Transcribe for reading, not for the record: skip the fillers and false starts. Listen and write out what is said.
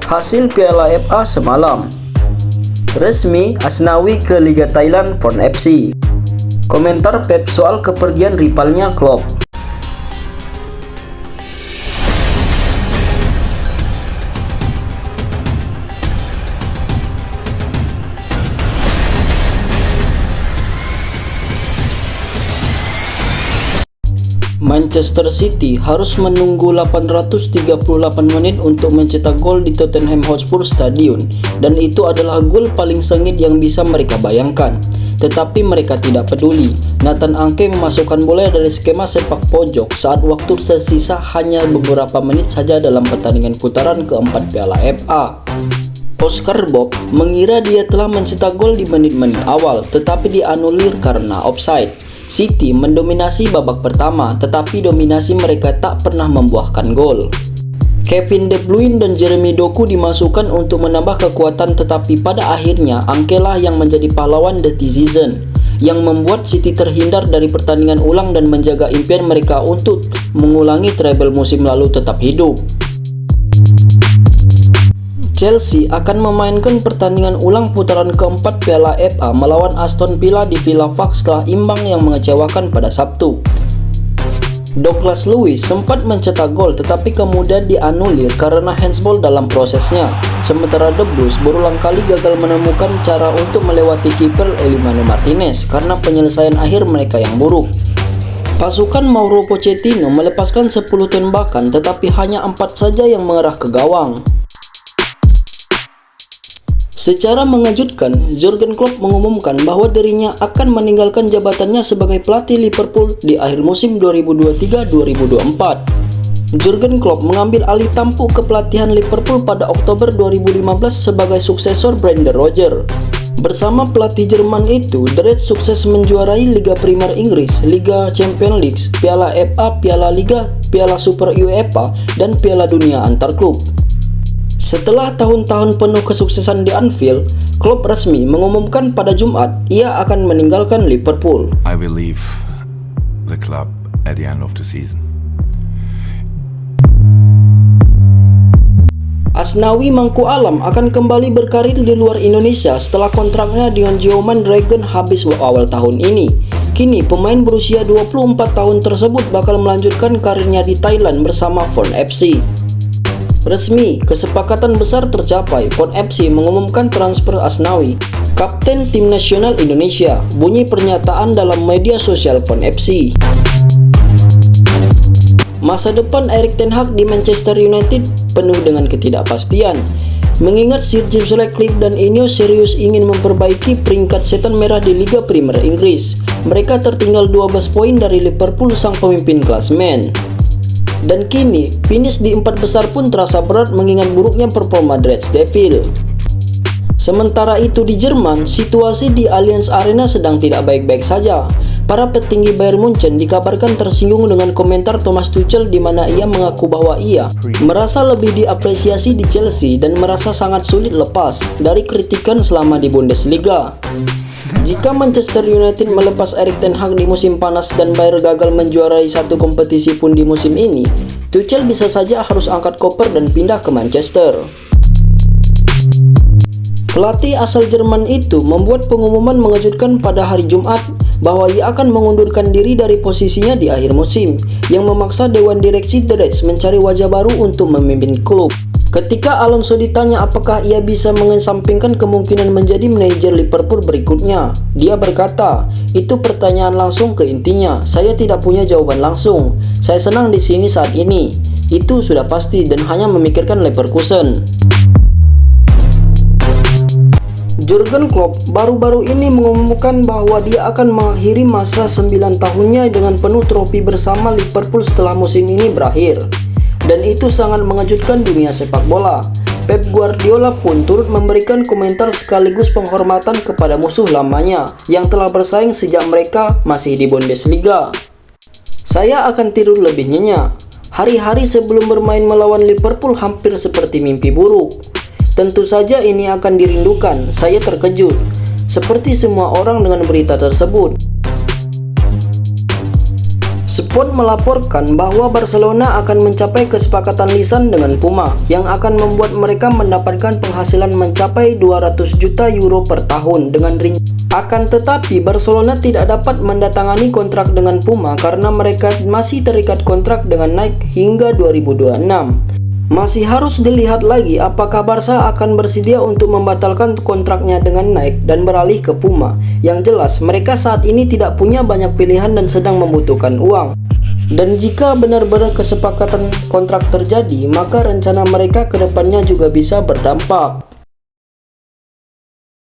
Hasil Piala FA semalam. Resmi Asnawi ke Liga Thailand Pon FC. Komentar Pep soal kepergian rivalnya Klopp. Manchester City harus menunggu 838 menit untuk mencetak gol di Tottenham Hotspur Stadium, dan itu adalah gol paling sengit yang bisa mereka bayangkan. Tetapi mereka tidak peduli. Nathan Ake memasukkan bola dari skema sepak pojok saat waktu tersisa hanya beberapa menit saja dalam pertandingan putaran keempat Piala FA. Oscar Bob mengira dia telah mencetak gol di menit-menit awal, tetapi dianulir karena offside. City mendominasi babak pertama, tetapi dominasi mereka tak pernah membuahkan gol. Kevin De Bruyne dan Jeremy Doku dimasukkan untuk menambah kekuatan, tetapi pada akhirnya Ankelah yang menjadi pahlawan the season, yang membuat City terhindar dari pertandingan ulang dan menjaga impian mereka untuk mengulangi treble musim lalu tetap hidup. Chelsea akan memainkan pertandingan ulang putaran keempat Piala FA melawan Aston Villa di Villa Park setelah imbang yang mengecewakan pada Sabtu. Douglas Luiz sempat mencetak gol tetapi kemudian dianulir karena handsball dalam prosesnya, sementara The Blues berulang kali gagal menemukan cara untuk melewati kiper Emiliano Martinez karena penyelesaian akhir mereka yang buruk. Pasukan Mauro Pochettino melepaskan 10 tembakan tetapi hanya 4 saja yang mengarah ke gawang. Secara mengejutkan, Jurgen Klopp mengumumkan bahwa dirinya akan meninggalkan jabatannya sebagai pelatih Liverpool di akhir musim 2023-2024. Jurgen Klopp mengambil alih tampuk kepelatihan Liverpool pada Oktober 2015 sebagai suksesor Brendan Rodgers. Bersama pelatih Jerman itu, The Reds sukses menjuarai Liga Primer Inggris, Liga Champions League, Piala FA, Piala Liga, Piala Super UEFA, dan Piala Dunia antar klub. Setelah tahun-tahun penuh kesuksesan di Anfield, Klopp resmi mengumumkan pada Jumat ia akan meninggalkan Liverpool. I will leave the club at the end of the season. Asnawi Mangku Alam akan kembali berkarir di luar Indonesia setelah kontraknya dengan Yeoman Dragon habis awal tahun ini. Kini pemain berusia 24 tahun tersebut bakal melanjutkan karirnya di Thailand bersama Pon FC. Resmi, kesepakatan besar tercapai. Pon FC mengumumkan transfer Asnawi, kapten tim nasional Indonesia, bunyi pernyataan dalam media sosial Pon FC. Masa depan Erik ten Hag di Manchester United penuh dengan ketidakpastian, mengingat Sir Jim Ratcliffe dan Ineos serius ingin memperbaiki peringkat setan merah di Liga Primer Inggris. Mereka tertinggal 12 poin dari Liverpool sang pemimpin klasemen. Dan kini, finish di 4 besar pun terasa berat mengingat buruknya performa The Red Devils. Sementara itu di Jerman, situasi di Allianz Arena sedang tidak baik-baik saja. Para petinggi Bayern Munchen dikabarkan tersinggung dengan komentar Thomas Tuchel di mana ia mengaku bahwa ia merasa lebih diapresiasi di Chelsea dan merasa sangat sulit lepas dari kritikan selama di Bundesliga. Jika Manchester United melepas Erik ten Hag di musim panas dan Bayern gagal menjuarai satu kompetisi pun di musim ini, Tuchel bisa saja harus angkat koper dan pindah ke Manchester. Pelatih asal Jerman itu membuat pengumuman mengejutkan pada hari Jumat bahwa ia akan mengundurkan diri dari posisinya di akhir musim, yang memaksa Dewan Direksi The Reds mencari wajah baru untuk memimpin klub. Ketika Alonso ditanya apakah ia bisa mengesampingkan kemungkinan menjadi manajer Liverpool berikutnya, dia berkata, "Itu pertanyaan langsung ke intinya. Saya tidak punya jawaban langsung. Saya senang di sini saat ini. Itu sudah pasti dan hanya memikirkan Leverkusen." Jurgen Klopp baru-baru ini mengumumkan bahwa dia akan mengakhiri masa 9 tahunnya dengan penuh trofi bersama Liverpool setelah musim ini berakhir. Dan itu sangat mengejutkan dunia sepak bola. Pep Guardiola pun turut memberikan komentar sekaligus penghormatan kepada musuh lamanya yang telah bersaing sejak mereka masih di Bundesliga. "Saya akan tidur lebih nyenyak. Hari-hari sebelum bermain melawan Liverpool hampir seperti mimpi buruk. Tentu saja ini akan dirindukan. Saya terkejut, seperti semua orang dengan berita tersebut. Sport melaporkan bahwa Barcelona akan mencapai kesepakatan lisan dengan Puma yang akan membuat mereka mendapatkan penghasilan mencapai 200 juta euro per tahun dengan rinci. Akan tetapi Barcelona tidak dapat mendatangani kontrak dengan Puma karena mereka masih terikat kontrak dengan Nike hingga 2026. Masih harus dilihat lagi apakah Barca akan bersedia untuk membatalkan kontraknya dengan Nike dan beralih ke Puma. Yang jelas mereka saat ini tidak punya banyak pilihan dan sedang membutuhkan uang. Dan jika benar-benar kesepakatan kontrak terjadi, maka rencana mereka ke depannya juga bisa berdampak.